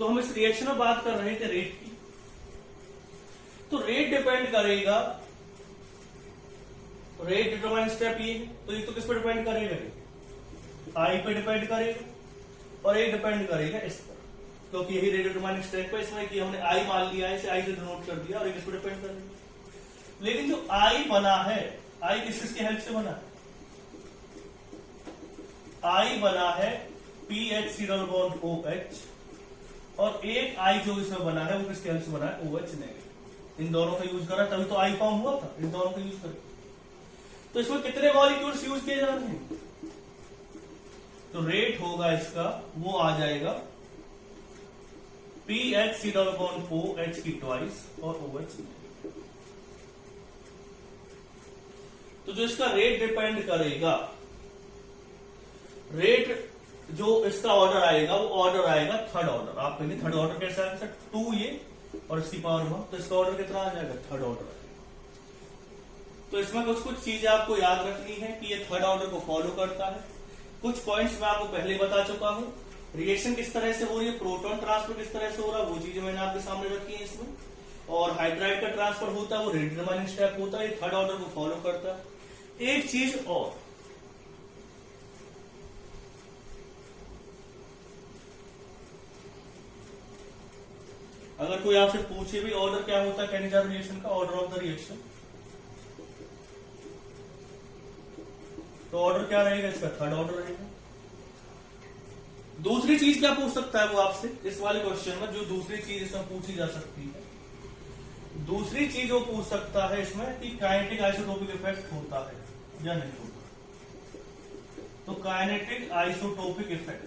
तो हम इस रिएक्शन में बात कर रहे थे रेट की। तो रेट डिपेंड करेगा, रेट डिटरमाइन स्टेप ये है, तो ये तो किस पर डिपेंड करेगा, आई पे डिपेंड करेगा और एक डिपेंड करेगा इस पर, क्योंकि यही रेट डिटरमाइन स्टेप है। इसमें कि हमने आई मान लिया है, इसे आई से डिनोट कर दिया और एक इस पर डिपेंड करेगा। लेकिन जो आई बना है, आई किसकी हेल्प से बना है, आई बना है PH डबल बॉन्ड OH, और एक आई जो इसमें बना है वो किसके हेल्प से बना है, OH नेगेटिव। इन दोनों का यूज करा तभी तो आई फॉर्म हुआ था, इन दोनों का यूज कर। तो इसमें कितने मॉलिक्यूल्स यूज किए जा रहे हैं, तो रेट होगा इसका, वो आ जाएगा PH डबल बॉन्ड OH की ट्वाइस और OH नेगेटिव। तो जो इसका रेट डिपेंड करेगा, रेट जो इसका ऑर्डर आएगा वो ऑर्डर आएगा थर्ड ऑर्डर। आप कहेंगे थर्ड ऑर्डर कैसा आएगा सर, 2 ये और इसकी पावर 1, तो इसका ऑर्डर कितना आ जाएगा, थर्ड ऑर्डर आएगा। तो इसमें कुछ चीजें आपको याद रखनी है कि ये थर्ड ऑर्डर को फॉलो करता है। कुछ पॉइंट्स मैं आपको पहले बता चुका हूं, रिएक्शन किस तरह से हो रही है, प्रोटॉन ट्रांसफर किस तरह से हो रहा है, वो चीजें मैंने आपके सामने रखी है इसमें। और हाइड्राइड का ट्रांसफर होता है वो रेट डिटरमाइनिंग स्टेप होता है, ये थर्ड ऑर्डर को फॉलो करता है। एक चीज और, अगर कोई आपसे पूछे भी ऑर्डर क्या होता है कैनिजार रिएक्शन का, ऑर्डर ऑफ द रिएक्शन, तो ऑर्डर क्या रहेगा इसका, थर्ड ऑर्डर रहेगा। दूसरी चीज क्या पूछ सकता है वो आपसे इस वाले क्वेश्चन में, जो दूसरी चीज इसमें पूछी जा सकती है, दूसरी चीज वो पूछ सकता है इसमें कि काइनेटिक आइसोटोपिक इफेक्ट होता है या नहीं होता। तो काइनेटिक आइसोटोपिक इफेक्ट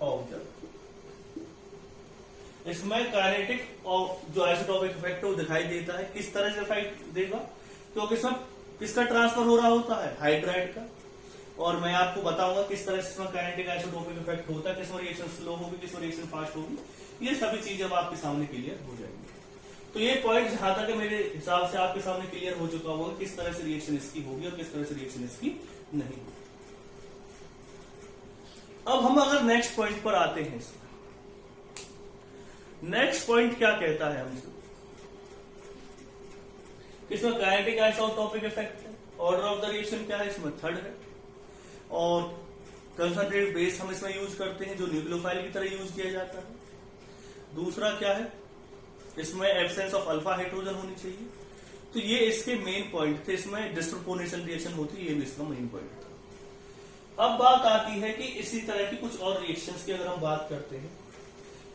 ऑब्जर्व, इसमें काइनेटिक जो आइसोटोपिक इफेक्ट है वो दिखाई देता है। किस तरह से इफेक्ट देगा, क्योंकि इसमें किसका ट्रांसफर हो रहा होता है, हाइड्राइड का। और मैं आपको बताऊंगा किस तरह से इसमें काइनेटिक आइसोटोपिक इफेक्ट होता है, किसमें रिएक्शन स्लो होगी, किसमें रिएक्शन फास्ट होगी, ये सभी चीजें अब आपके सामने क्लियर हो जाएंगी। तो ये पॉइंट जहां तक मेरे हिसाब से आपके सामने क्लियर हो चुका होगा किस तरह से रिएक्शन इसकी होगी और किस तरह से रिएक्शन इसकी नहीं होगी। अब हम अगर नेक्स्ट पॉइंट पर आते हैं, नेक्स्ट पॉइंट क्या कहता है हमसे, इसमें काइनेटिक आइसोटोपिक इफेक्ट है, ऑर्डर ऑफ द रिएक्शन क्या है इसमें, थर्ड है, और कंसंट्रेटेड बेस हम इसमें यूज करते हैं जो न्यूक्लियोफाइल की तरह यूज किया जाता है। दूसरा क्या है, इसमें एब्सेंस ऑफ अल्फा हाइड्रोजन होनी चाहिए। तो ये इसके मेन पॉइंट थे, इसमें डिस्प्रोपोर्शनल रिएक्शन होती है, ये भी इसका मेन पॉइंट था। अब बात आती है कि इसी तरह की कुछ और रिएक्शंस की अगर हम बात करते हैं,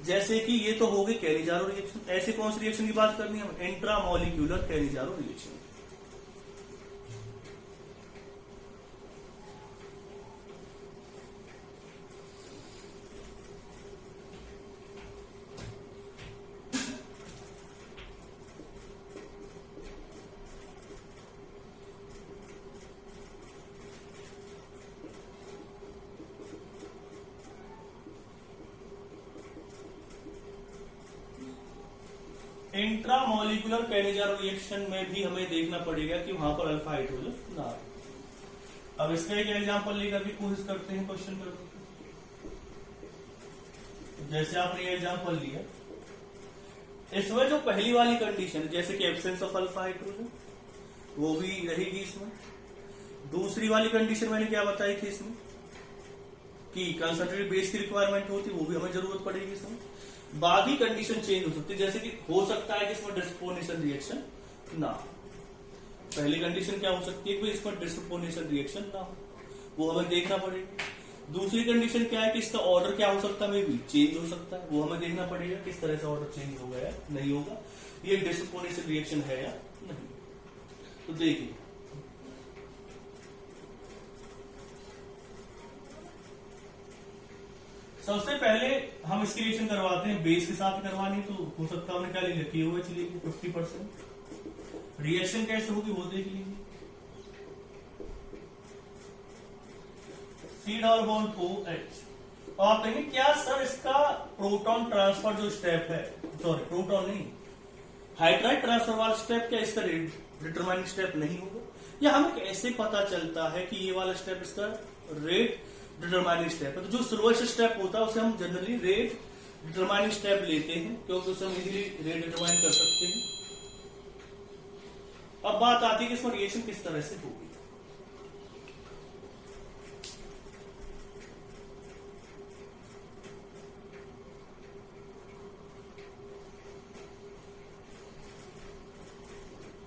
जैसे कि ये तो हो गई कैनिजारो रिएक्शन। ऐसे कौन सी रिएक्शन की बात करनी है, intramolecular Cannizzaro reaction. Intramolecular Cannizzaro reaction में भी हमें देखना पड़ेगा कि वहां पर अल्फा हाइड्रोजन ना आए। अब इसका एक एग्जांपल लेकर के कोशिश करते हैं क्वेश्चन करने की। जैसे आपने ये एग्जांपल लिया, इसमें जो पहली वाली कंडीशन जैसे कि एब्सेंस ऑफ अल्फा हाइड्रोजन वो भी रहेगी इसमें। दूसरी वाली कंडीशन मैंने क्या बताई थी इसमें कि कंसंट्रेटेड बेस की रिक्वायरमेंट होती, वो भी हमें जरूरत पड़ेगी इसमें। बाकी कंडीशन चेंज हो सकती है, जैसे कि हो सकता है कि इसमें डिस्प्रोपोर्शनल रिएक्शन ना हो। पहली कंडीशन क्या हो सकती है कि इसमें डिस्प्रोपोर्शनल रिएक्शन ना हो, वो हमें देखना पड़ेगा। दूसरी कंडीशन क्या है कि इसका ऑर्डर क्या हो सकता है, मे भी चेंज हो सकता है, वो हमें देखना पड़ेगा किस तरह से ऑर्डर चेंज होगा या नहीं होगा, ये डिस्प्रोपोर्शनल रिएक्शन है या नहीं। तो देखिए सबसे पहले हम इसकी रिएक्शन करवाते हैं, बेस के साथ करवानी, तो हो सकता है हमने क्या ले लिया, KOH ले लिया 50%। रिएक्शन कैसे होगी वो देख लीजिए, C डबल बॉन्ड OH। और आप कहेंगे क्या सर इसका प्रोटॉन ट्रांसफर जो स्टेप है, सॉरी प्रोटॉन नहीं हाइड्राइड ट्रांसफर वाला स्टेप, क्या इसका डिटरमाइनिंग स्टेप नहीं होगा, या हमें कैसे पता चलता है कि ये वाला स्टेप इसका रेट डिटरमाइनिंग स्टेप है। तो जो स्लोएस्ट स्टेप होता है उसे हम जनरली रेट डिटरमाइनिंग स्टेप लेते हैं, क्योंकि उसे हम इजीली रेट डिटरमाइन कर सकते हैं। अब बात आती है कि इसमें रिएक्शन किस तरह से होगी।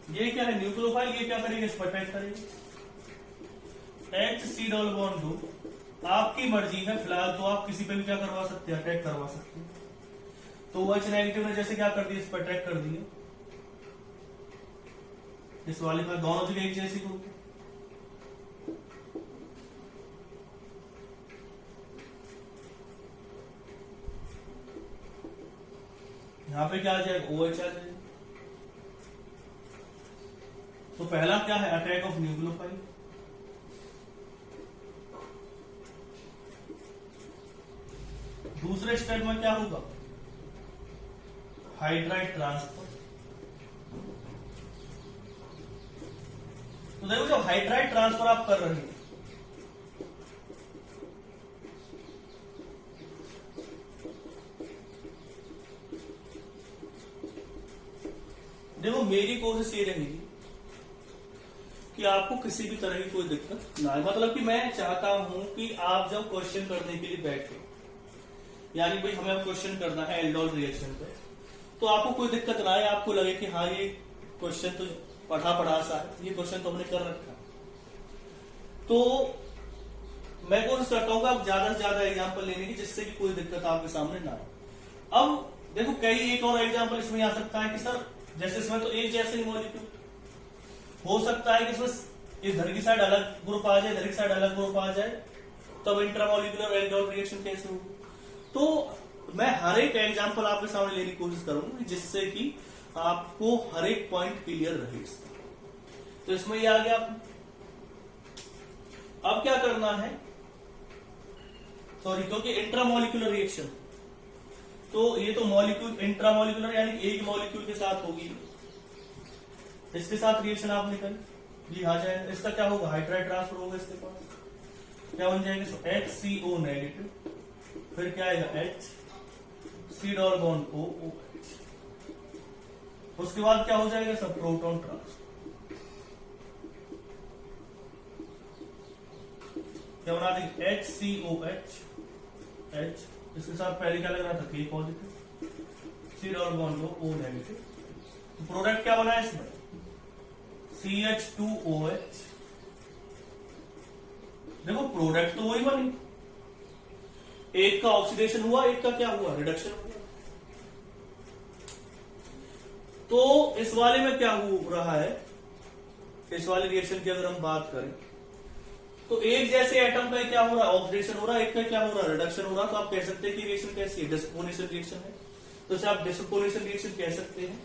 ये क्या है, न्यूक्लियोफाइल, ये क्या करेंगे, इस पर अटैक करेंगे। HC डबल बॉन्ड 2, आपकी मर्जी है, फिलहाल तो आप किसी पे भी क्या करवा सकते हैं, अटैक करवा सकते हैं। तो OH नेगेटिव ने जैसे क्या कर दिया, इस पर अटैक कर दिया, इस वाले में दोनों जगह एक जैसी ग्रुप है। यहां पे क्या आ जाएगा, OH आ जाएगा। तो पहला क्या है, अटैक ऑफ न्यूक्लियोफाइल। दूसरे स्टेप में क्या होगा, हाइड्राइड ट्रांसफर। तो देखो जब हाइड्राइड ट्रांसफर आप कर रहे हैं, देखो मेरी कोशिश ये रहेगी कि आपको किसी भी तरह की कोई दिक्कत ना आए। मतलब कि मैं चाहता हूं कि आप जब क्वेश्चन करने के लिए बैठे, यानी भाई हमें क्वेश्चन करना है एल्डोल रिएक्शन पे, तो आपको कोई दिक्कत ना आए, आपको लगे कि हाँ ये क्वेश्चन तो पढ़ा सा है, ये क्वेश्चन तो हमने कर रखा। तो मैं कोशिश करता हूं कि आप ज्यादा से ज्यादा एग्जाम्पल लेने की, जिससे कि कोई दिक्कत आपके सामने ना आए। अब देखो कई एक और एग्जाम्पल इसमें आ सकता है कि सर जैसे इसमें तो एक जैसे ही मॉलिक्यूल हो सकता है कि इसमें इधर की साइड अलग ग्रुप आ जाए, इधर की साइड अलग ग्रुप आ जाए, तब इंट्रामोलिकुलर एल्डोल रिएक्शन कैसे होगी। तो मैं हर एक एग्जांपल आपके सामने लेने की कोशिश करूंगा, जिससे कि आपको हर एक पॉइंट क्लियर रहे। तो इसमें ये आ गया। अब क्या करना है, सॉरी, क्योंकि इंट्रामोलिकुलर रिएक्शन, तो ये तो मॉलिक्यूल इंट्रामोलिकुलर यानी एक मॉलिक्यूल के साथ होगी, इसके साथ रिएक्शन आपने करी, ये आ जाएगा। इसका क्या होगा, हाइड्राइड ट्रांसफर होगा, इसके पास क्या बन जाएगा, HCO नेगेटिव, फिर क्या आएगा HC डबल बॉन्ड OH, उसके बाद क्या हो जाएगा सब, प्रोटॉन ट्रांसफर। क्या बना देंगे, HCOH H, इसके साथ पहले क्या लग रहा था, K positive, C double bond O negative. तो प्रोडक्ट क्या बना है इसमें, CH2OH। देखो प्रोडक्ट तो वही बनी, एक का ऑक्सीडेशन हुआ, एक का क्या हुआ, रिडक्शन हुआ। तो इस वाले में क्या हो रहा है, इस वाले रिएक्शन की अगर हम बात करें, तो एक जैसे एटम का क्या हो रहा है, ऑक्सीडेशन हो रहा है, एक का क्या हो रहा है, रिडक्शन हो रहा है। तो आप कह सकते हैं कि रिएक्शन कैसी है, डिसपोनेशन रिएक्शन है। तो इसे आप डिसपोनेशन रिएक्शन कह सकते हैं,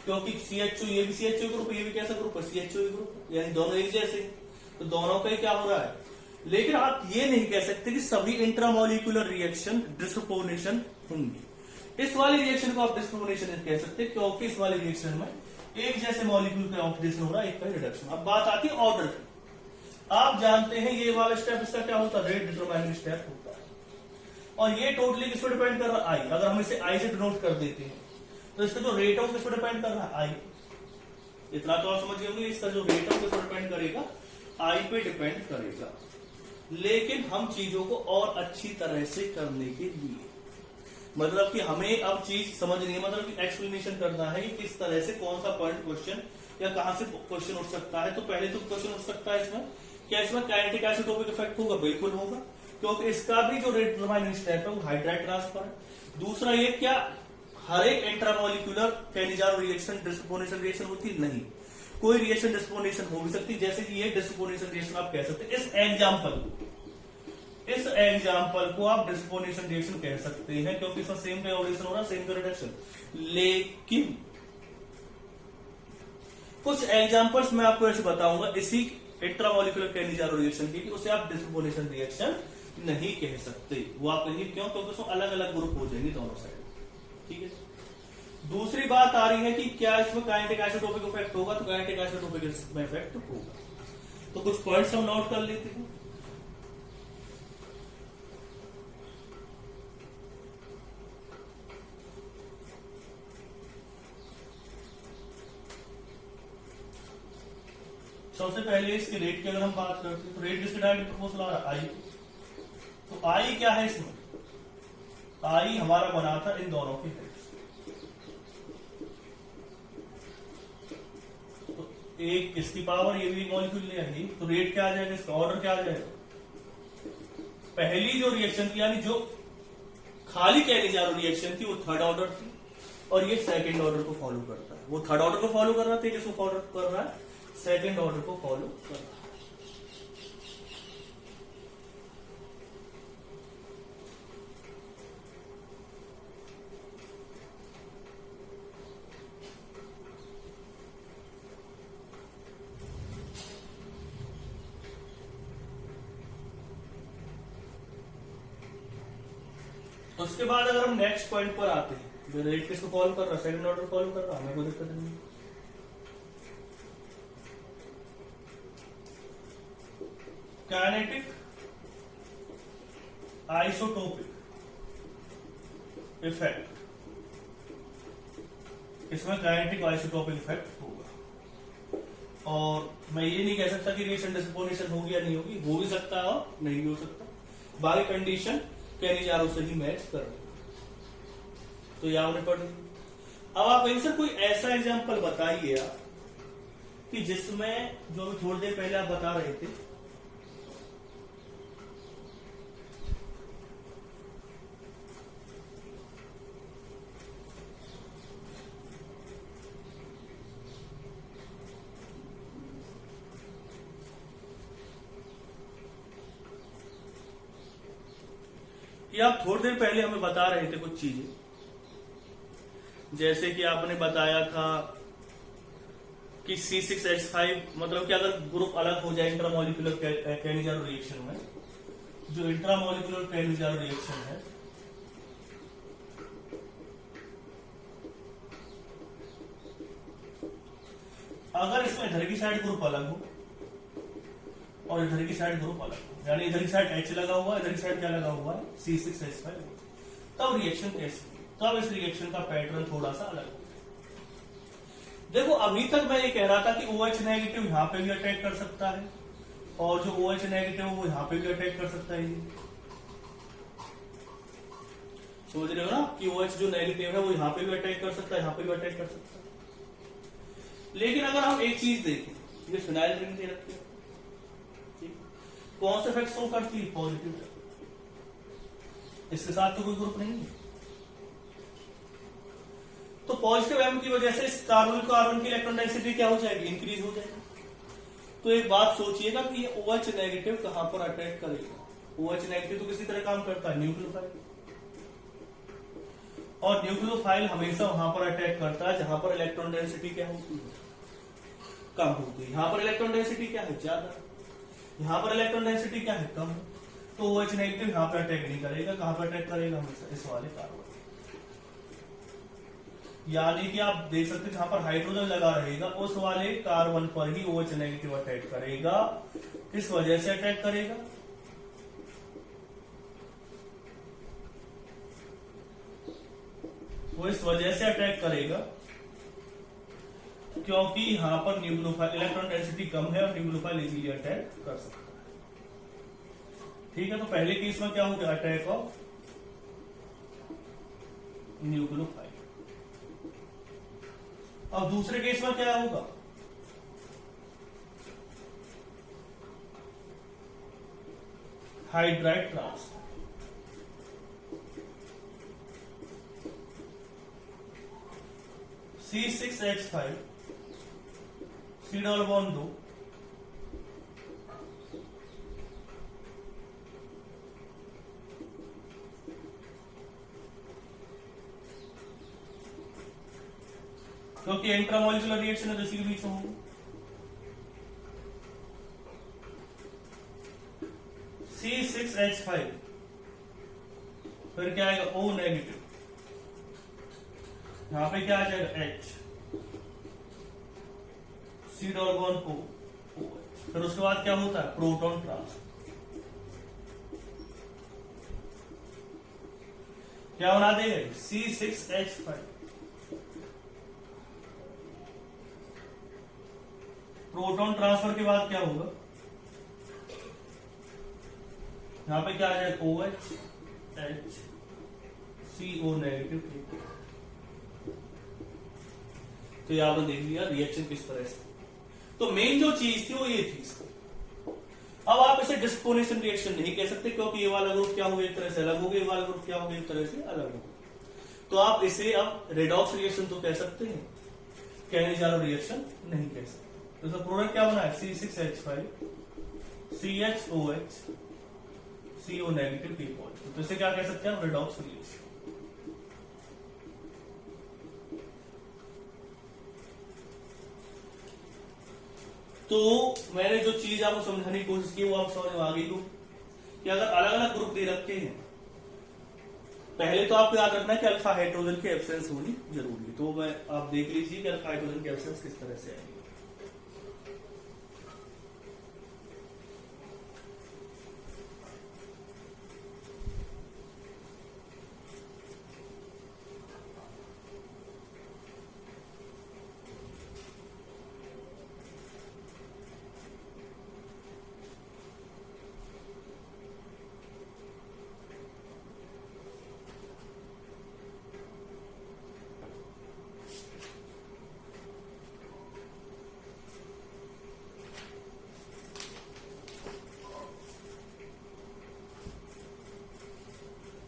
क्योंकि CHO, ये भी CHO ग्रुप, ये भी कैसा ग्रुप है, CHO ग्रुप, यानी दोनों एक जैसे, तो दोनों का ही क्या हो रहा है। लेकिन आप ये नहीं कह सकते कि सभी इंट्रामोलिकुलर रिएक्शन डिसपोनेशन होंगी। इस वाली रिएक्शन को आप डिसपोनेशन कह सकते हैं, क्योंकि इस वाली रिएक्शन में एक जैसे मॉलिक्यूल का ऑक्सीडेशन हो रहा है, एक का रिडक्शन। अब बात आती है ऑर्डर की। आप जानते हैं ये वाला स्टेप, इसका क्या होता है, रेट डिटरमाइनिंग स्टेप होता है। और ये टोटली किस पर डिपेंड कर रहा है, आई। अगर हम इसे आई से डिनोट कर देते हैं, तो इसका जो रेट ऑफ किस पर डिपेंड कर रहा है, आई। इतना तो आप समझ गए, इसका जो रेट ऑफ किस पर डिपेंड करेगा, आई पे डिपेंड करेगा। लेकिन हम चीजों को और अच्छी तरह से करने के लिए, मतलब कि हमें अब चीज समझनी है, मतलब कि एक्सप्लेनेशन करना है कि किस तरह से कौन सा पॉइंट क्वेश्चन या कहां से क्वेश्चन उठ सकता है। तो पहले तो क्वेश्चन उठ सकता है इसमें, क्या इसमें काइनेटिक आइसोटोपिक इफेक्ट होगा, बिल्कुल होगा, क्योंकि इसका भी जो रेट डिटरमाइनिंग स्टेप है वो हाइड्राइड ट्रांसफर है। दूसरा ये, क्या हर एक इंट्रामोलिकुलर कैनिजारो रिएक्शन डिसपोनेशन रिएक्शन होती है, नहीं, कोई रिएक्शन डिसपोनेशन हो भी सकती है, जैसे कि ये डिसपोनेशन रिएक्शन आप कह सकते हैं। इस एग्जाम्पल को आप डिसपोनेशन रिएक्शन कह सकते हैं, क्योंकि इसमें सेम का ऑक्सीडेशन हो रहा है, सेम का रिडक्शन। लेकिन कुछ एग्जाम्पल्स मैं आपको ऐसे बताऊंगा इसी इंट्रामोलिकुलर कैनिजारो रिएक्शन की, उसे आप डिसपोनेशन रिएक्शन नहीं कह सकते। वो आप कहेंगे क्यों, क्योंकि उसमें अलग अलग ग्रुप हो जाएंगे दोनों साइड, ठीक है। दूसरी बात आ रही है कि क्या इसमें काइनेटिक आइसोटोपिक इफेक्ट होगा, तो काइनेटिक आइसोटोपिक इफेक्ट होगा। तो कुछ पॉइंट्स हम नोट कर लेते हैं। सबसे पहले इसके रेट की अगर हम बात करते हैं तो रेट किसके डायरेक्ट प्रोपोर्शनल आ रहा है, आई। तो आई क्या है इसमें, आई हमारा बना था इन दोनों के रेट। तो एक इसकी पावर, ये भी एक मॉलिक्यूल ले आएगी, तो रेट क्या आ जाएगा इसका, ऑर्डर क्या आ जाएगा। पहली जो रिएक्शन थी यानी जो खाली कैलिजारो रिएक्शन थी वो थर्ड ऑर्डर थी, और ये सेकंड ऑर्डर को फॉलो करता है। वो थर्ड ऑर्डर को फॉलो कर रहा था, किसको फॉलो कर रहा है, सेकंड ऑर्डर को फॉलो कर रहा है। उसके बाद अगर हम नेक्स्ट पॉइंट पर आते हैं, जो रेट किसको फॉलो कर रहा है, सेकंड ऑर्डर फॉलो कर रहा है, हमें कोई दिक्कत नहीं है। काइनेटिक आइसोटोपिक इफेक्ट, इसमें काइनेटिक आइसोटोपिक इफेक्ट होगा। और मैं ये नहीं कह सकता कि रिएक्शन डिस्पोजिशन होगी या नहीं होगी, हो भी सकता है और नहीं भी हो सकता, बाकी कंडीशन कैलिजारो से ही मैच कर रही। तो यह आपने पढ़ ली। अब आप इनसे कोई ऐसा एग्जांपल बताइए आप कि जिसमें जो भी थोड़ी देर पहले आप बता रहे थे, कि आप थोड़ी देर पहले हमें बता रहे थे कुछ चीजें, जैसे कि आपने बताया था कि C6H5 मतलब कि अगर ग्रुप अलग हो जाए इंट्रामोलिकुलर कैलिजारो रिएक्शन में, जो इंट्रामोलिकुलर कैलिजारो रिएक्शन है, अगर इसमें इधर की साइड ग्रुप अलग हो और इधर की साइड ग्रुप अलग हो, यानी इधर की साइड H लगा हुआ है, इधर की साइड क्या लगा हुआ है, C6H5, तब रिएक्शन कैसी, तब इस रिएक्शन का पैटर्न थोड़ा सा अलग हो। देखो अभी तक मैं ये कह रहा था कि OH नेगेटिव यहां पे भी अटैक कर सकता है, और जो OH नेगेटिव वो यहां पे भी अटैक कर सकता है। समझ रहे हो ना कि OH जो नेगेटिव है वो यहां पे भी अटैक कर सकता है, यहां पे भी अटैक कर सकता है। लेकिन अगर हम एक चीज देखें, ये फिनाइल रिंग दे रखी है, कौन सा इफेक्ट शो करती है, पॉजिटिव। इसके साथ तो कोई ग्रुप नहीं है, तो पॉजिटिव एम की वजह से इस कार्बन कार्बन की इलेक्ट्रॉन डेंसिटी क्या हो जाएगी, इंक्रीज हो जाएगी। तो एक बात सोचिएगा कि ये OH नेगेटिव कहां पर अटैक करेगा। OH नेगेटिव तो किसी तरह काम करता है, न्यूक्लियोफाइल, और न्यूक्लियोफाइल हमेशा वहां पर अटैक करता है जहां पर इलेक्ट्रॉन डेंसिटी क्या होती है, कम होती है। यहां पर इलेक्ट्रॉन डेंसिटी क्या है, ज्यादा, यहां पर इलेक्ट्रॉन डेंसिटी क्या है, कम। तो OH नेगेटिव यहां पर अटैक नहीं करेगा, कहां पर अटैक करेगा, हमेशा इस वाले कार्बन। यानी कि आप देख सकते हैं जहां पर हाइड्रोजन लगा रहेगा उस वाले कार्बन पर ही OH नेगेटिव अटैक करेगा। किस वजह से अटैक करेगा, वो इस वजह से अटैक करेगा क्योंकि यहां पर न्यूक्लियोफाइल इलेक्ट्रॉन डेंसिटी कम है और न्यूक्लियोफाइल इजीली अटैक कर सकता है। ठीक है, तो पहले केस में क्या हो गया, अटैक ऑफ न्यूक्लियोफाइल। अब दूसरे केस में क्या होगा, hydride transfer. C6H5 C double bond 2, क्योंकि इंट्रामोलिकुलर रिएक्शन है, इसी के बीच में होगी। C6H5 फिर क्या आएगा, O नेगेटिव, यहां पे क्या आ जाएगा, H, C double bond O, OH। फिर उसके बाद क्या होता है, प्रोटॉन ट्रांसफर। क्या बना देंगे, C6H5, प्रोटॉन ट्रांसफर के बाद क्या होगा, यहां पे क्या आ जाएगा, OH H CO नेगेटिव। तो यहां पर देख लिया रिएक्शन किस तरह से। तो मेन जो चीज थी वो ये थी। अब आप इसे डिस्पोनेशन रिएक्शन नहीं कह सकते, क्योंकि ये वाला ग्रुप क्या हो गया एक तरह से अलग हो गया, ये वाला ग्रुप क्या हो गया एक तरह से अलग हो गया। तो आप इसे अब रेडॉक्स रिएक्शन तो कह सकते हैं, कहने जा रहे रिएक्शन नहीं कह सकते। तो इसका प्रोडक्ट क्या बना है, C6H5 CHOH CO negative P positive. तो इसे क्या कह सकते हैं, रेडॉक्स रिएक्शन। तो मैंने जो चीज आपको समझाने की कोशिश की वो आप समझ में आ गई हो कि अगर अलग अलग ग्रुप दे रखे हैं, पहले तो आपको याद रखना है कि अल्फा हाइड्रोजन की एब्सेंस होनी जरूरी है। तो मैं आप देख लीजिए कि अल्फा हाइड्रोजन की एब्सेंस किस तरह से आएगी।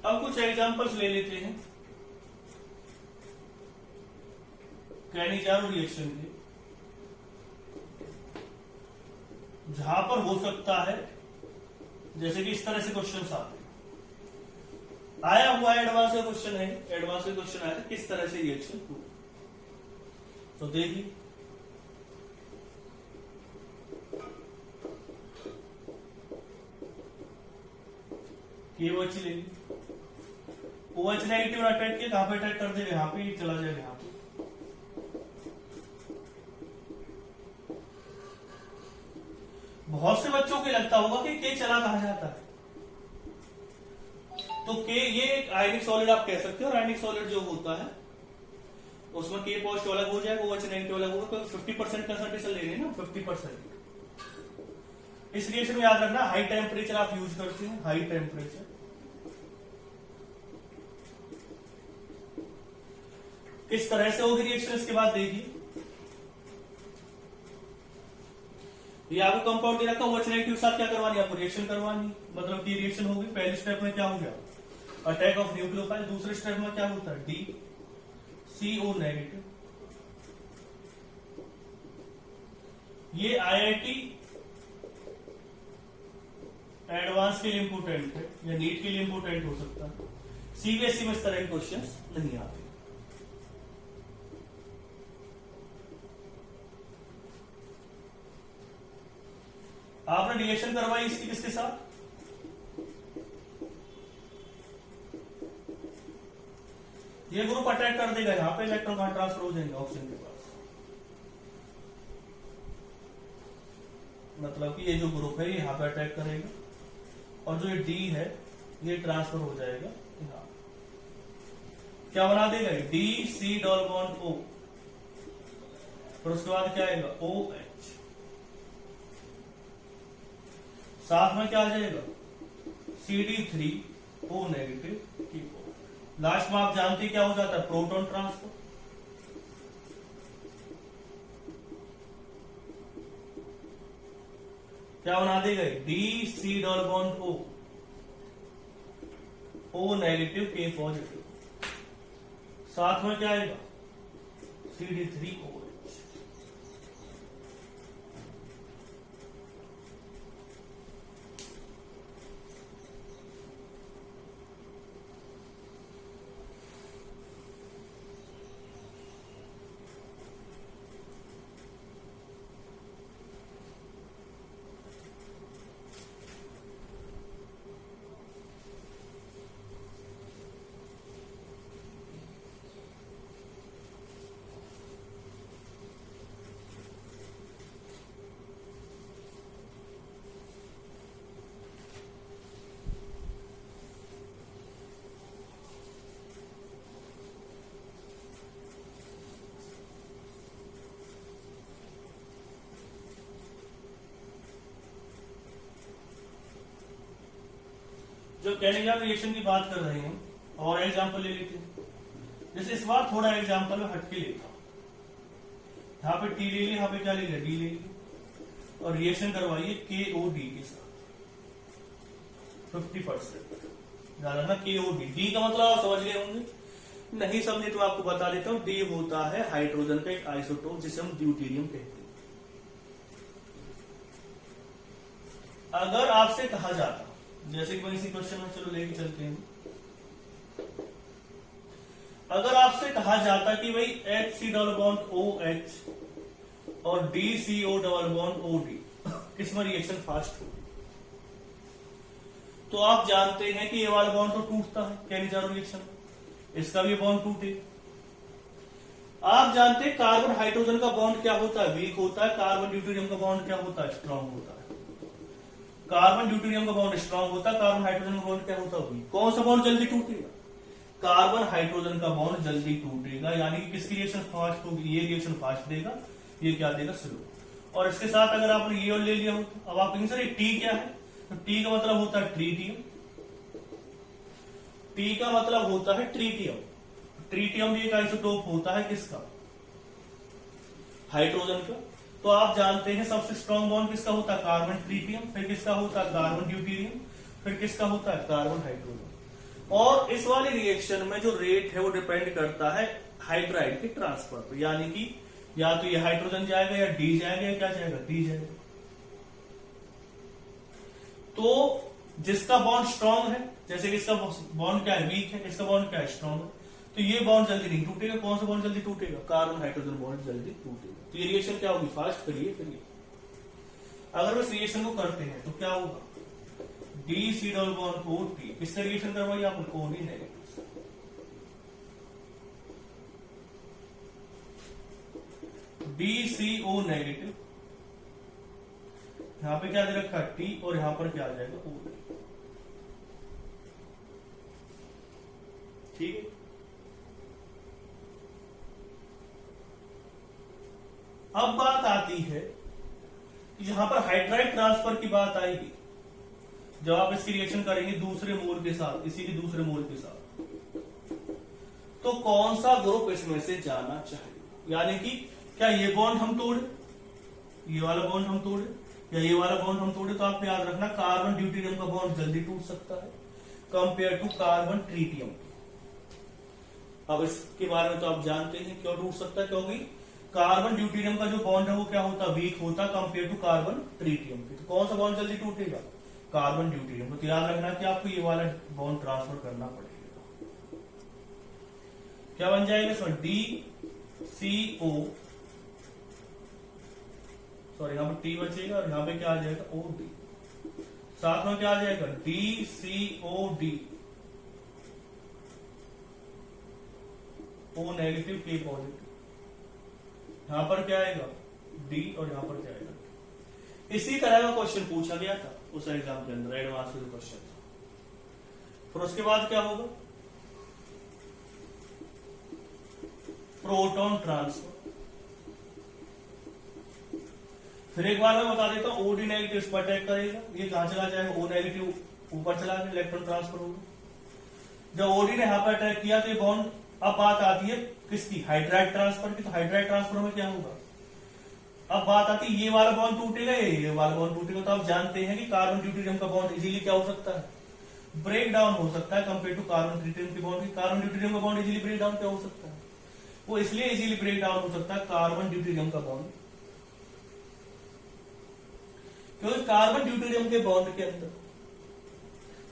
अब कुछ एग्जांपल्स ले लेते हैं कैनिजारो रिएक्शन के, जहां पर हो सकता है जैसे कि इस तरह से क्वेश्चन आते हैं। आया हुआ एडवांस का क्वेश्चन है, एडवांस का क्वेश्चन आया था किस तरह से रिएक्शन हुआ। तो देखिए KOH लेंगे, OH नेगेटिव अटैक किया, कहां पे अटैक कर देगा, यहां पे ही चला जाएगा यहां पे। बहुत से बच्चों को लगता होगा कि के चला कहा जाता है, तो के ये एक आयनिक सॉलिड आप कह सकते हो, और आयनिक सॉलिड जो होता है उसमें के पॉजिटिव अलग हो जाएगा, OH नेगेटिव अलग होगा। तो 50% कंसंट्रेशन ले लेना, 50%। इस रिएक्शन में याद रखना हाई टेम्परेचर आप यूज करते हैं, हाई टेम्परेचर। किस तरह से होगी रिएक्शन इसके बाद देखिए, ये आपको कंपाउंड दे रखा है, OH नेगेटिव के साथ क्या करवानी है आपको, रिएक्शन करवानी। मतलब कि रिएक्शन होगी, पहले स्टेप में क्या हो गया, अटैक ऑफ न्यूक्लियोफाइल। दूसरे स्टेप में क्या होता है, DCO नेगेटिव। ये IIT एडवांस के लिए इंपोर्टेंट है या नीट के लिए इंपोर्टेंट हो सकता है, CBSE में इस तरह के क्वेश्चन नहीं आते। आपने रिएक्शन करवाई इसकी किसके साथ, ये ग्रुप अटैक कर देगा, यहां पे इलेक्ट्रॉन कहां ट्रांसफर हो जाएंगे, ऑक्सीजन के पास। मतलब कि ये जो ग्रुप है ये यहां पे अटैक करेगा, और जो ये D है ये ट्रांसफर हो जाएगा यहां। क्या बना देगा, DC डबल बॉन्ड O, फिर उसके बाद क्या आएगा, OH, साथ में क्या आ जाएगा, CD3O नेगेटिव। लास्ट में आप जानते क्या हो जाता है, प्रोटॉन ट्रांसफर। क्या बना देगा, DC double bond O negative K positive, साथ में क्या आएगा, CD3OH। जो कैनिग्राम रिएक्शन की बात कर रहे हैं और एग्जाम्पल ले लेते हैं। जैसे इस बार थोड़ा एग्जाम्पल में हटके लेता हूं। यहाँ पे टी ले लिया, यहाँ पे क्या ले लिया, डी ले लिया और रिएक्शन करवाइए KOD के साथ 50%। ज्यादा ना KOD, डी का मतलब आप समझ गए होंगे, नहीं समझे तो आपको बता देता हूं। डी होता है हाइड्रोजन का एक आइसोटोप जिसे हम ड्यूटेरियम कहते हैं। अगर आपसे कहा जाता, जैसे कि इसी क्वेश्चन में चलो लेके चलते हैं, अगर आपसे कहा जाता कि भाई HC डबल बॉन्ड OH और DCO डबल बॉन्ड OD किसमें रिएक्शन फास्ट होगी, तो आप जानते हैं कि ये वाला बॉन्ड तो टूटता है कैनिजारो रिएक्शन में, इसका भी बॉन्ड टूटे। आप जानते हैं कार्बन हाइड्रोजन का बॉन्ड क्या होता है, वीक होता है। कार्बन ड्यूटेरियम का बॉन्ड क्या होता है, स्ट्रांग होता है। कार्बन ड्यूटेरियम का बॉन्ड स्ट्रांग होता है, कार्बन हाइड्रोजन का बॉन्ड क्या होता है, वीक। कौन सा बॉन्ड जल्दी टूटेगा, कार्बन हाइड्रोजन का बॉन्ड जल्दी टूटेगा, यानी कि किसकी रिएक्शन फास्ट होगी, ये रिएक्शन फास्ट देगा, ये क्या देगा, स्लो। और इसके साथ अगर आपने ये और ले लिया हो, अब आप कहेंगे सर ये टी क्या है, तो टी का मतलब होता है ट्रीटियम। टी का मतलब होता है ट्रीटियम। ट्रीटियम भी एक आइसोटोप होता है किसका, हाइड्रोजन का। तो आप जानते हैं सबसे स्ट्रॉन्ग बॉन्ड किसका होता है, कार्बन ट्रीटियम, फिर किसका होता है, कार्बन ड्यूटेरियम, फिर किसका होता है, कार्बन हाइड्रोजन। और इस वाली रिएक्शन में जो रेट है वो डिपेंड करता है हाइड्राइड के ट्रांसफर पर, यानी कि या तो ये हाइड्रोजन जाएगा या डी जाएगा, या क्या जाएगा, डी जाएगा। तो जिसका बॉन्ड स्ट्रांग है, जैसे कि इसका बॉन्ड क्या है, वीक है, इसका बॉन्ड क्या है, स्ट्रांग है, तो ये बॉन्ड जल्दी नहीं टूटेगा। कौन सा बॉन्ड जल्दी टूटेगा, कार्बन हाइड्रोजन बॉन्ड जल्दी टूटेगा। तो ये रिएक्शन क्या होगी, फास्ट करिए फिर ये। अगर इस रिएक्शन को करते हैं तो क्या होगा, DC डबल बॉन्ड OT, किससे रिएक्शन करवाइए आप, OD नेगेटिव। DCO नेगेटिव, यहां पे क्या दे रखा है, T, और यहां पर क्या आ जाएगा, OD। ठीक है। अब बात आती है यहां पर हाइड्राइड ट्रांसफर की बात आएगी, जब आप इसकी रिएक्शन करेंगे दूसरे मोल के साथ, इसी के दूसरे मोल के साथ, तो कौन सा ग्रुप इसमें से जाना चाहिए, यानी कि क्या ये बॉन्ड हम तोड़े, ये वाला बॉन्ड हम तोड़े, या ये वाला बॉन्ड हम तोड़े। तो आपको याद रखना कार्बन ड्यूटेरियम का बॉन्ड जल्दी टूट सकता है कंपेयर टू कार्बन ट्रीटियम। अब इसके बारे में तो आप जानते हैं क्यों टूट सकता है, क्योंकि कार्बन ड्यूटेरियम का जो बॉन्ड है वो क्या होता है, वीक होता है कंपेयर टू कार्बन ट्रीटियम के। तो कौन सा बॉन्ड जल्दी टूटेगा, कार्बन ड्यूटेरियम। तो याद रखना कि आपको ये वाला बॉन्ड ट्रांसफर करना पड़ेगा। क्या बन जाएगा इसमें, DCO, सॉरी यहां पर T बचेगा और यहां पे क्या आ जाएगा, OD। साथ में क्या आ जाएगा, DCOD, O negative K positive. यहां पर क्या आएगा, D, और यहां पर क्या आएगा। इसी तरह का क्वेश्चन पूछा गया था उस एग्जाम के अंदर, एडवांस में क्वेश्चन था। फिर उसके बाद क्या होगा, प्रोटॉन ट्रांसफर। फिर एक बार मैं बता देता हूं, OD नेगेटिव इस पर अटैक करेगा, ये कहां चला जाएगा, O नेगेटिव ऊपर चला गया, इलेक्ट्रॉन ट्रांसफर होगा। जब OD ने यहां पर अटैक किया तो ये बॉन्ड, अब बात आती है किसकी, हाइड्राइड ट्रांसफर की। तो हाइड्राइड ट्रांसफर में क्या होगा, अब बात आती है ये वाला बॉन्ड टूटेगा, ये वाला बॉन्ड टूटेगा। तो आप जानते हैं कि कार्बन ड्यूटेरियम का बॉन्ड इजीली क्या हो सकता है, ब्रेक डाउन हो सकता है कंपेयर टू कार्बन ट्रीटियम के बॉन्ड। कार्बन ड्यूटेरियम का बॉन्ड इजीली ब्रेक डाउन क्या हो सकता है, वो इसलिए इजीली ब्रेक डाउन हो सकता है कार्बन ड्यूटेरियम का बॉन्ड, क्योंकि कार्बन ड्यूटेरियम के बॉन्ड के अंदर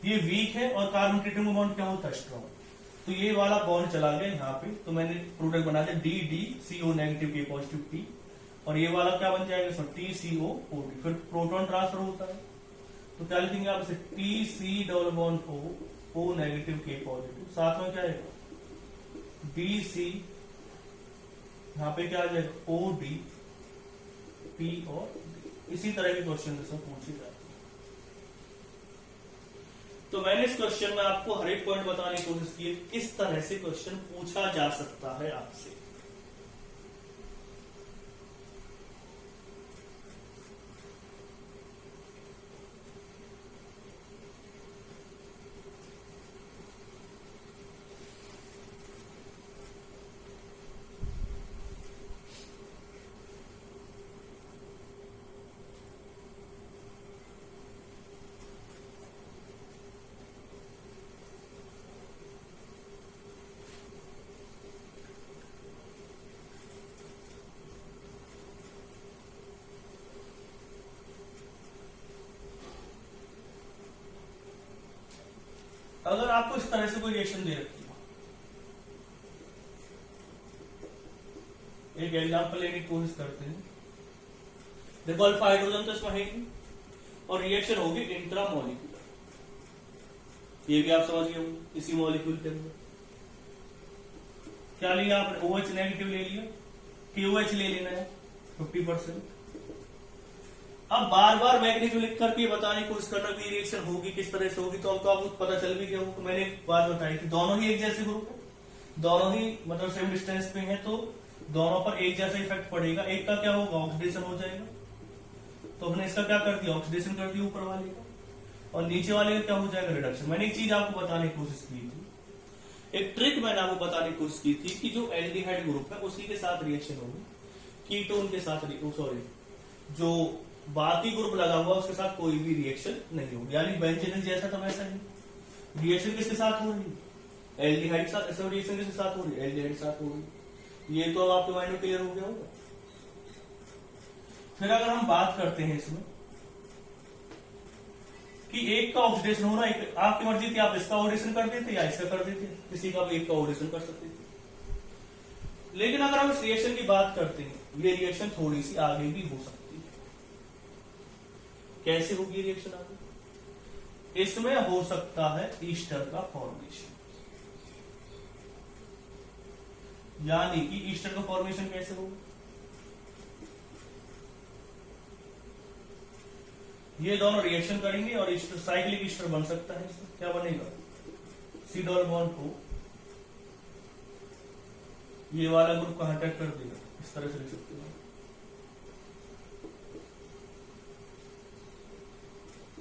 ये वीक है और कार्बन ट्रीटियम का बॉन्ड क्या होता है, स्ट्रॉन्ग। तो ये वाला बॉन्ड चला गया यहाँ पे, तो मैंने प्रोडक्ट बना दिया DDCO negative K positive T, और ये वाला क्या बन जाएगा इसमें, TCO-OD। फिर प्रोटॉन ट्रांसफर होता है, तो क्या लिखेंगे आप इसे, TC double bond O negative K positive. साथ में क्या आएगा, DC, यहाँ पे क्या आ जाएगा, OD, P और D। इसी तरह के क्वेश्चन पूछे जाते हैं। तो मैंने इस क्वेश्चन में आपको हर एक पॉइंट बताने की कोशिश की है, किस तरह से क्वेश्चन पूछा जा सकता है आपसे। अगर आपको इस तरह से कोई रिएक्शन दे रखी है, एक एग्जांपल लेने की कोशिश करते हैं। देखो अल्फा हाइड्रोजन तो इसमें है ही, और रिएक्शन होगी इंट्रामोलिक्यूलर, ये भी आप समझ गए होंगे, इसी मॉलिक्यूल के अंदर क्या लिया आपने, OH नेगेटिव ले लिया, KOH ले लेना है 50%। अब बार बार मैग्नीट्यूड लिख करके बताने की कोशिश करना कि रिएक्शन होगी किस तरह से होगी, तो अब तो आपको पता चल भी गया हो। मैंने बात बताई कि दोनों ही एक जैसे ग्रुप है, दोनों ही मतलब सेम डिस्टेंस पे है, तो दोनों पर एक जैसा इफेक्ट पड़ेगा। एक का क्या होगा, ऑक्सीडेशन हो जाएगा, तो हमने इसका क्या कर दिया, ऑक्सीडेशन कर दिया ऊपर वाले का, और नीचे वाले का क्या हो जाएगा, रिडक्शन। मैंने एक चीज आपको बताने की कोशिश की थी, एक ट्रिक मैंने आपको बताने की कोशिश की थी कि जो एल्डिहाइड ग्रुप है उसी के साथ रिएक्शन होगी, कीटोन के साथ, सॉरी जो बाकी ग्रुप लगा हुआ उसके साथ कोई भी रिएक्शन नहीं होगी। यानी बेंजीन जैसा था वैसा ही रिएक्शन किसके साथ हो रही है, एल्डिहाइड के साथ। ऐसा रिएक्शन किसके साथ हो रही है, एल्डिहाइड के साथ हो रही है। ये तो अब आपके माइंड में क्लियर हो गया होगा। फिर अगर हम बात करते हैं इसमें कि एक का ऑक्सीडेशन हो रहा है, आपकी मर्जी थी, आप इसका ऑक्सीडेशन कर देते या इसका कर देते, किसी का भी एक का ऑक्सीडेशन कर सकते थे। लेकिन अगर हम इस रिएक्शन की बात करते हैं, ये रिएक्शन थोड़ी सी आगे भी हो सकती है। कैसे होगी रिएक्शन आगे, इसमें हो सकता है ईस्टर का फॉर्मेशन। यानी कि ईस्टर का फॉर्मेशन कैसे होगा, ये दोनों रिएक्शन करेंगे और ईस्टर, साइक्लिक ईस्टर बन सकता है। इसमें क्या बनेगा, C डबल बॉन्ड को ये वाला ग्रुप का अटैक कर देगा, इस तरह से लिख सकते हैं।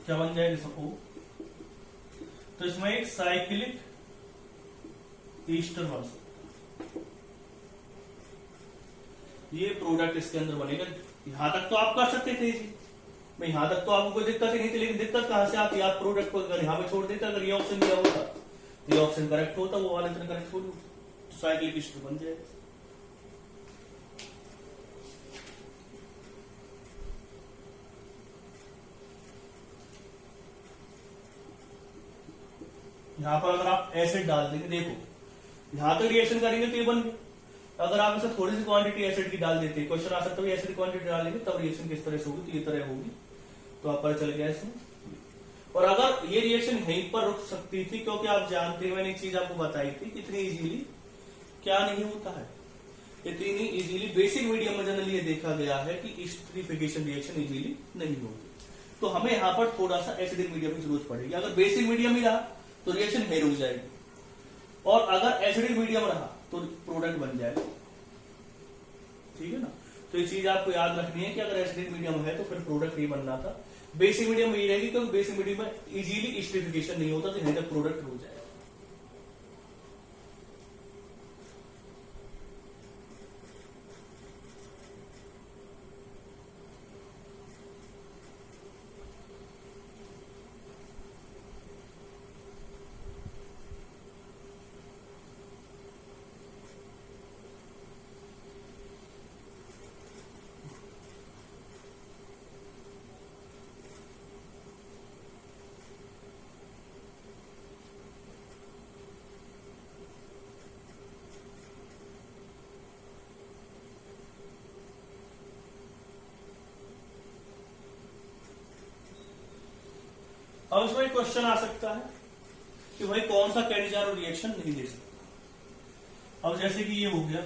क्या बन जाएगा इसमें O, तो इसमें एक साइक्लिक ईस्टर बन सकता है। ये प्रोडक्ट इसके अंदर बनेगा। यहां तक तो आप कर सकते थे जी, मैं यहां तक तो आपको कोई दिक्कत ही नहीं थी, लेकिन दिक्कत कहां से आती है, आप प्रोडक्ट को अगर यहां पे छोड़ देते, अगर ये ऑप्शन दिया होता, ये ऑप्शन करेक्ट होता, वो वाला इतना करेक्ट होता, तो साइक्लिक ईस्टर बन जाएगा। यहां पर अगर आप एसिड डाल देंगे, देखो यहां तक रिएक्शन करेंगे तो ये बन गया। अगर आप इसे थोड़ी सी क्वांटिटी एसिड की डाल देते, क्वेश्चन आ सकता है एसिड क्वांटिटी डालेंगे तब रिएक्शन किस तरह से होगी, तो ये तरह होगी, तो आप पता चल गया इसमें। और अगर ये रिएक्शन यहीं पर रुक सकती थी, क्योंकि आप जानते हैं मैंने एक चीज आपको बताई थी, इतनी इजीली क्या नहीं होता है, इतनी इजीली बेसिक मीडियम में जनरली ये देखा गया है कि एस्टरिफिकेशन रिएक्शन इजीली नहीं होती। तो हमें यहां पर थोड़ा सा एसिडिक मीडियम की जरूरत पड़ेगी। अगर बेसिक मीडियम ही रहा तो रिएक्शन है रुक जाएगी, और अगर एसिडिक मीडियम रहा तो प्रोडक्ट बन जाएगा। ठीक है ना, तो ये चीज आपको याद रखनी है कि अगर एसिडिक मीडियम है तो फिर प्रोडक्ट नहीं बनना था। बेसिक मीडियम में ये रहेगी, क्योंकि बेसिक मीडियम में इजीली एस्टरिफिकेशन नहीं होता, तो यहां तक प्रोडक्ट हो जाएगा। अब इसमें क्वेश्चन आ सकता है कि भाई कौन सा कैनिजारो रिएक्शन नहीं दे सकता। अब जैसे कि ये हो गया,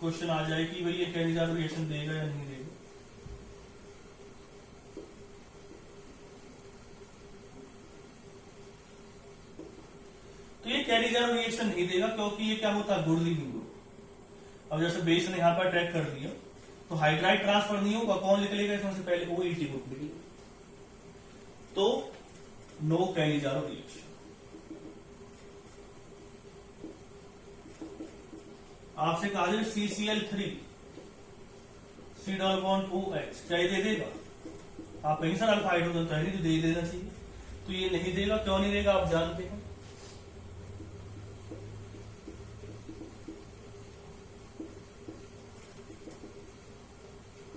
क्वेश्चन आ जाए कि भाई ये कैनिजारो रिएक्शन देगा या नहीं देगा। तो ये कैनिजारो रिएक्शन नहीं देगा, क्योंकि ये क्या होता है, गुड लीविंग ग्रुप। अब जैसे बेस ने यहां पर अटैक कर दिया, तो हाइड्राइड ट्रांसफर नहीं होगा, कौन लिख लेगा इसमें से पहले, OET ग्रुप लिखेगा, तो नो कैनिजारो रिएक्शन। आपसे कहा जाए CCl3 C double bond OH, क्या ये दे देगा? आप कहीं सर अल्फा हाइड्रोजन तो है नहीं, तो दे देना चाहिए, तो ये नहीं देगा। क्यों नहीं देगा आप जानते हैं,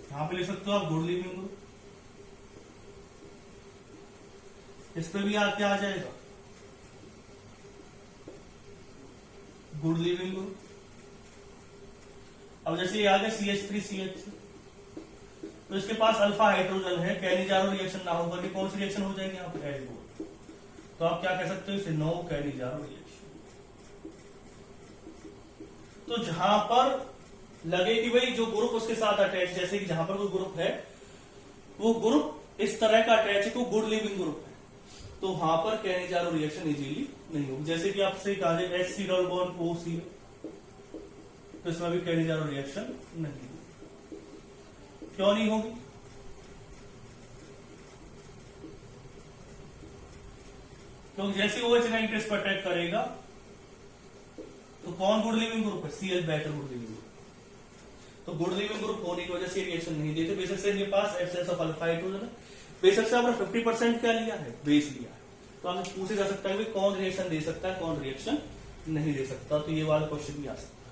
यहां पे लिख सकते हो आप गुड लीविंग ग्रुप, इस पे भी क्या आ जाएगा, गुड लिविंग ग्रुप। अब जैसे ये आ गया CH3CH2, तो इसके पास अल्फा हाइड्रोजन है, कैनिजारो रिएक्शन ना होकर के कौन सी रिएक्शन हो जाएगी यहाँ पे, एल्कोहल। तो आप क्या कह सकते हो इसे, नो कैनिजारो रिएक्शन। तो जहां पर लगे कि भाई जो ग्रुप उसके साथ अटैच, जैसे कि जहां पर कोई ग्रुप है वो ग्रुप इस तरह का अटैच है कि वो गुड लिविंग ग्रुप है, तो वहां पर कैनिजारो रिएक्शन इजीली नहीं होगी। जैसे कि आपसे कहा जाए HC डबल बॉन्ड OC, तो इसमें भी कैनिजारो रिएक्शन नहीं होगी। क्यों नहीं होगी? क्योंकि जैसे OH नाइट्रेस पर अटैक करेगा तो कौन गुड लिविंग ग्रुप है, Cl better good leaving group. तो गुड लिविंग ग्रुप होने की वजह से रिएक्शन नहीं देते। बेशक से इनके पास एब्सेंस ऑफ अल्फा हाइड्रोजन है, बेशक से आपने 50% क्या लिया है, बेस लिया है, तो आपसे पूछे जा सकता है कि कौन रिएक्शन दे सकता है, कौन रिएक्शन नहीं दे सकता। तो ये वाला क्वेश्चन भी आ सकता है।